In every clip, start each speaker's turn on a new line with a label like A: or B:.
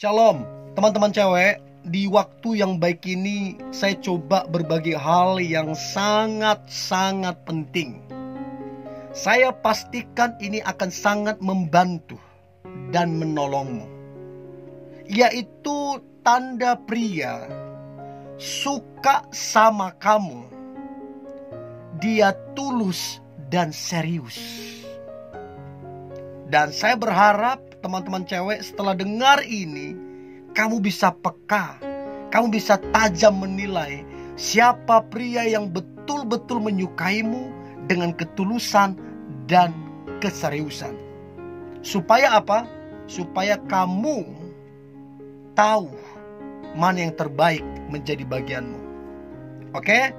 A: Shalom, teman-teman cewek. Di waktu yang baik ini, saya coba berbagi hal yang sangat-sangat penting. Saya pastikan ini akan sangat membantu dan menolongmu. Yaitu tanda pria suka sama kamu. Dia tulus dan serius. Dan saya berharap teman-teman cewek setelah dengar ini, kamu bisa peka, kamu bisa tajam menilai siapa pria yang betul-betul menyukaimu dengan ketulusan dan keseriusan. Supaya apa? Supaya kamu tahu mana yang terbaik menjadi bagianmu. Oke?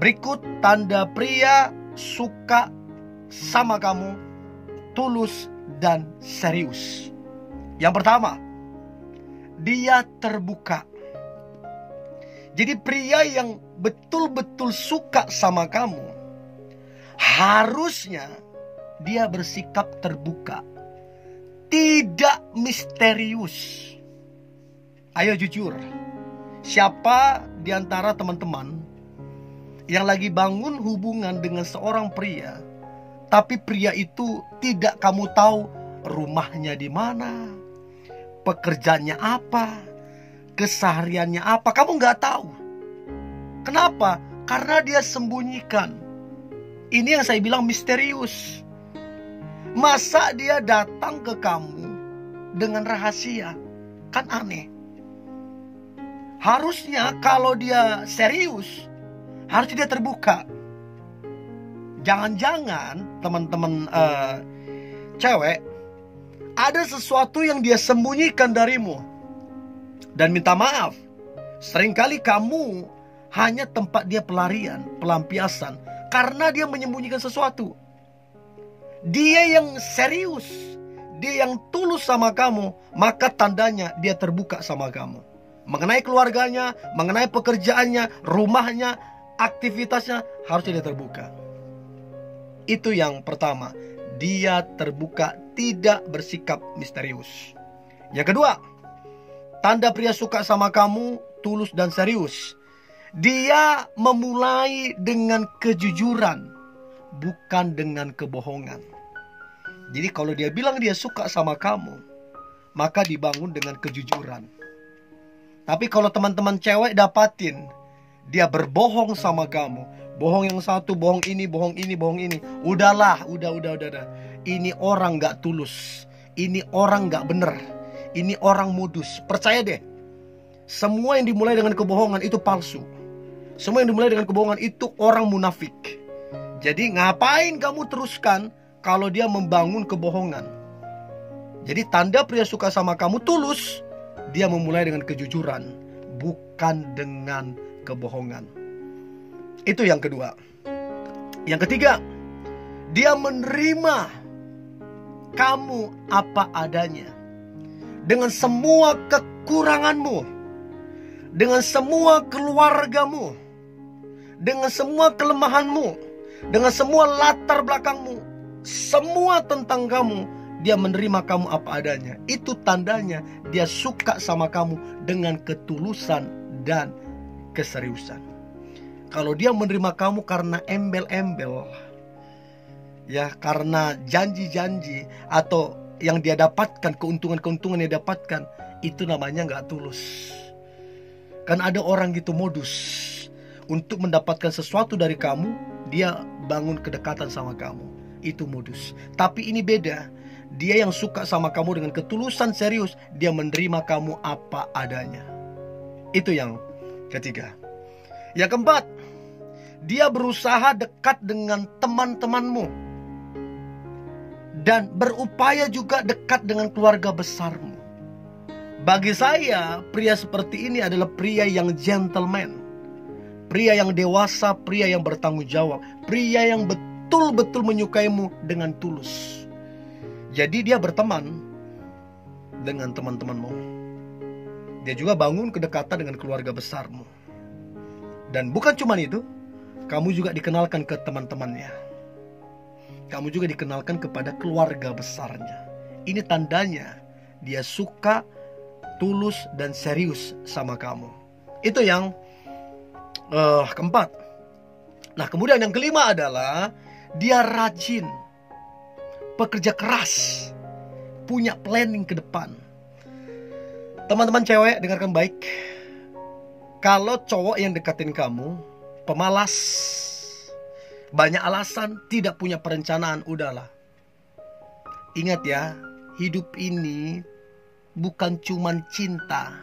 A: Berikut tanda pria suka sama kamu, tulus dan serius. Yang pertama, dia terbuka. Jadi pria yang betul-betul suka sama kamu, harusnya dia bersikap terbuka, tidak misterius. Ayo jujur, siapa di antara teman-teman yang lagi bangun hubungan dengan seorang pria, tapi pria itu tidak kamu tahu rumahnya di mana, pekerjaannya apa, kesehariannya apa, kamu nggak tahu. Kenapa? Karena dia sembunyikan. Ini yang saya bilang misterius. Masa dia datang ke kamu dengan rahasia? Kan aneh. Harusnya kalau dia serius, harusnya dia terbuka. Jangan-jangan teman-teman cewek, ada sesuatu yang dia sembunyikan darimu. Dan minta maaf, seringkali kamu hanya tempat dia pelarian, pelampiasan, karena dia menyembunyikan sesuatu. Dia yang serius, dia yang tulus sama kamu, maka tandanya dia terbuka sama kamu. Mengenai keluarganya, mengenai pekerjaannya, rumahnya, aktivitasnya, harusnya dia terbuka. Itu yang pertama, dia terbuka, tidak bersikap misterius. Yang kedua, tanda pria suka sama kamu, tulus dan serius. Dia memulai dengan kejujuran, bukan dengan kebohongan. Jadi kalau dia bilang dia suka sama kamu, maka dibangun dengan kejujuran. Tapi kalau teman-teman cewek dapatin, dia berbohong sama kamu, bohong yang satu, bohong ini, bohong ini, bohong ini. Udahlah, udah. Ini orang gak tulus. Ini orang gak bener. Ini orang modus. Percaya deh, semua yang dimulai dengan kebohongan itu palsu. Semua yang dimulai dengan kebohongan itu orang munafik. Jadi ngapain kamu teruskan kalau dia membangun kebohongan? Jadi tanda pria suka sama kamu tulus, dia memulai dengan kejujuran, bukan dengan kebohongan. Itu yang kedua. Yang ketiga, dia menerima kamu apa adanya, dengan semua kekuranganmu, dengan semua keluargamu, dengan semua kelemahanmu, dengan semua latar belakangmu, semua tentang kamu. Dia menerima kamu apa adanya. Itu tandanya dia suka sama kamu dengan ketulusan dan keseriusan. Kalau dia menerima kamu karena embel-embel, ya, karena janji-janji atau yang dia dapatkan, keuntungan-keuntungan yang dia dapatkan, itu namanya gak tulus. Kan ada orang gitu modus, untuk mendapatkan sesuatu dari kamu, dia bangun kedekatan sama kamu. Itu modus. Tapi ini beda. Dia yang suka sama kamu dengan ketulusan serius, dia menerima kamu apa adanya. Itu yang ketiga. Yang keempat, dia berusaha dekat dengan teman-temanmu dan berupaya juga dekat dengan keluarga besarmu. Bagi saya, pria seperti ini adalah pria yang gentleman, pria yang dewasa, pria yang bertanggung jawab, pria yang betul-betul menyukaimu dengan tulus. Jadi dia berteman dengan teman-temanmu. Dia juga bangun kedekatan dengan keluarga besarmu. Dan bukan cuma itu, kamu juga dikenalkan ke teman-temannya. Kamu juga dikenalkan kepada keluarga besarnya. Ini tandanya dia suka tulus dan serius sama kamu. Itu yang keempat. Nah, kemudian yang kelima adalah dia rajin, pekerja keras, punya planning ke depan. Teman-teman cewek, dengarkan baik. Kalau cowok yang deketin kamu pemalas, banyak alasan, tidak punya perencanaan, udahlah. Ingat ya, hidup ini bukan cuman cinta.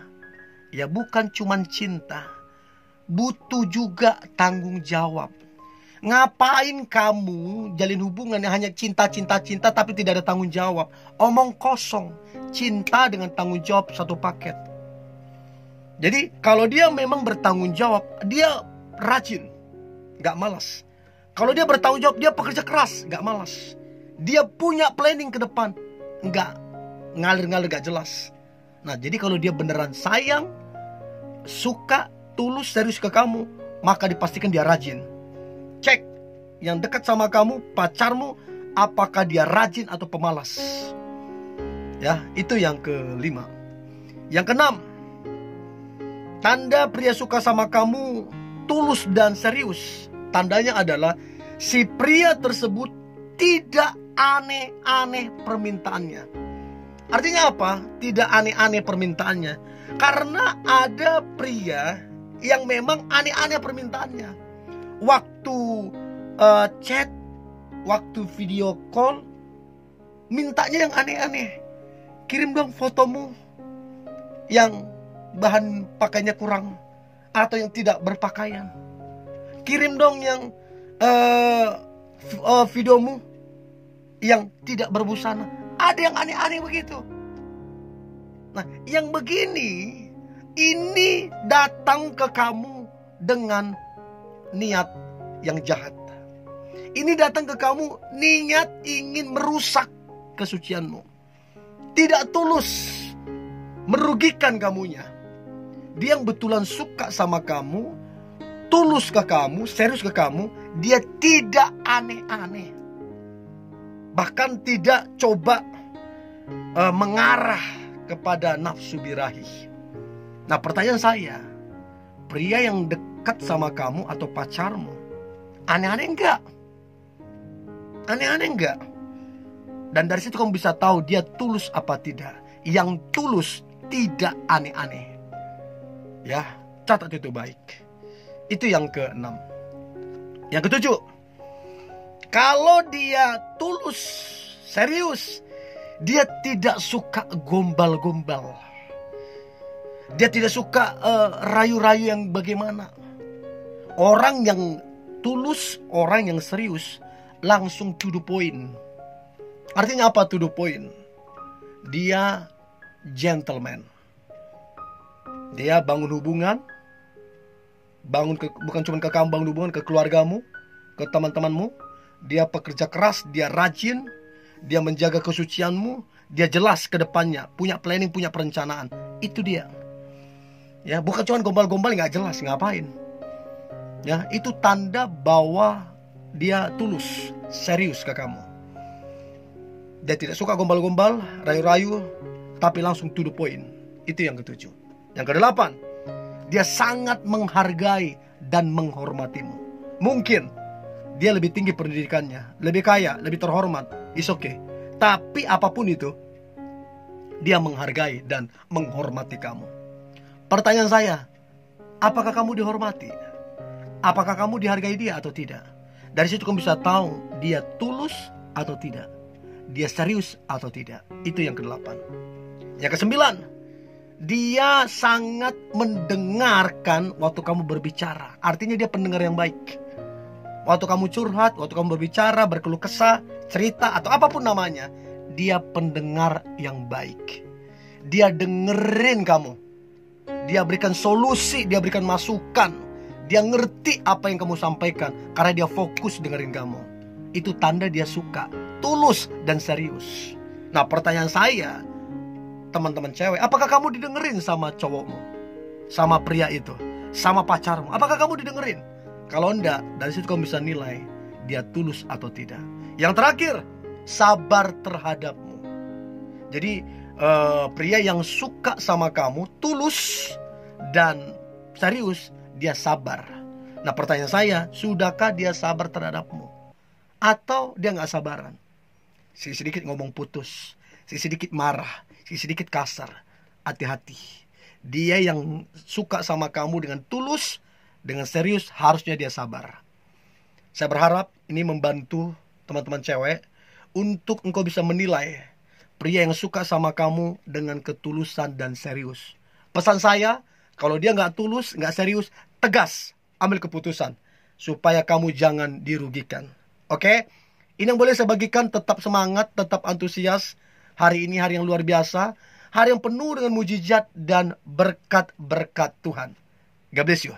A: Ya, bukan cuman cinta. Butuh juga tanggung jawab. Ngapain kamu jalin hubungan yang hanya cinta tapi tidak ada tanggung jawab? Omong kosong. Cinta dengan tanggung jawab satu paket. Jadi kalau dia memang bertanggung jawab, dia rajin, gak malas. Kalau dia bertanggung jawab, dia pekerja keras, gak malas. Dia punya planning ke depan, gak ngalir-ngalir gak jelas. Nah, jadi kalau dia beneran sayang, suka, tulus, serius ke kamu, maka dipastikan dia rajin. Cek yang dekat sama kamu, pacarmu, apakah dia rajin atau pemalas. Ya, itu yang kelima. Yang keenam, tanda pria suka sama kamu tulus dan serius. Tandanya adalah si pria tersebut tidak aneh-aneh permintaannya. Artinya apa? Tidak aneh-aneh permintaannya. Karena ada pria yang memang aneh-aneh permintaannya. Waktu chat, waktu video call, mintanya yang aneh-aneh. Kirim dong fotomu yang bahan pakainya kurang atau yang tidak berpakaian. Kirim dong yang videomu yang tidak berbusana. Ada yang aneh-aneh begitu. Nah, yang begini ini datang ke kamu dengan niat yang jahat. Ini datang ke kamu niat ingin merusak kesucianmu. Tidak tulus, merugikan kamunya. Dia yang betulan suka sama kamu, tulus ke kamu, serius ke kamu, dia tidak aneh-aneh. Bahkan tidak coba mengarah kepada nafsu birahi. Nah, pertanyaan saya, pria yang dekat sama kamu atau pacarmu, aneh-aneh enggak? Aneh-aneh enggak? Dan dari situ kamu bisa tahu dia tulus apa tidak. Yang tulus tidak aneh-aneh. Ya, catat itu baik. Itu yang keenam. Yang ketujuh, kalau dia tulus, serius, dia tidak suka gombal-gombal. Dia tidak suka rayu-rayu yang bagaimana. Orang yang tulus, orang yang serius, langsung to the point. Artinya apa to the point? Dia gentleman. Dia bangun hubungan, bukan cuma ke kamu, bangun hubungan ke keluargamu, ke teman-temanmu. Dia pekerja keras, dia rajin, dia menjaga kesucianmu, dia jelas ke depannya, punya planning, punya perencanaan. Itu dia. Ya, bukan cuma gombal-gombal nggak jelas ngapain. Ya, itu tanda bahwa dia tulus, serius ke kamu. Dia tidak suka gombal-gombal, rayu-rayu, tapi langsung to the point. Itu yang ketujuh. Yang kedelapan, dia sangat menghargai dan menghormatimu. Mungkin dia lebih tinggi pendidikannya, lebih kaya, lebih terhormat, it's okay. Tapi apapun itu, dia menghargai dan menghormati kamu. Pertanyaan saya, apakah kamu dihormati? Apakah kamu dihargai dia atau tidak? Dari situ kamu bisa tahu dia tulus atau tidak, dia serius atau tidak. Itu yang kedelapan. Yang kesembilan, dia sangat mendengarkan waktu kamu berbicara. Artinya dia pendengar yang baik. Waktu kamu curhat, waktu kamu berbicara, berkeluh kesah, cerita, atau apapun namanya, dia pendengar yang baik. Dia dengerin kamu. Dia berikan solusi, dia berikan masukan. Dia ngerti apa yang kamu sampaikan karena dia fokus dengerin kamu. Itu tanda dia suka, tulus dan serius. Nah, pertanyaan saya, teman-teman cewek, apakah kamu didengerin sama cowokmu? Sama pria itu? Sama pacarmu? Apakah kamu didengerin? Kalau enggak, dari situ kamu bisa nilai dia tulus atau tidak. Yang terakhir, sabar terhadapmu. Jadi pria yang suka sama kamu, tulus dan serius, dia sabar. Nah, pertanyaan saya, sudahkah dia sabar terhadapmu? Atau dia nggak sabaran? Sedikit ngomong putus, sedikit marah, sedikit kasar. Hati-hati. Dia yang suka sama kamu dengan tulus, dengan serius, harusnya dia sabar. Saya berharap ini membantu teman-teman cewek untuk engkau bisa menilai pria yang suka sama kamu dengan ketulusan dan serius. Pesan saya, kalau dia nggak tulus, nggak serius, tegas ambil keputusan supaya kamu jangan dirugikan. Oke? Ini yang boleh saya bagikan. Tetap semangat, tetap antusias. Hari ini hari yang luar biasa, hari yang penuh dengan mujizat dan berkat-berkat Tuhan. God bless you.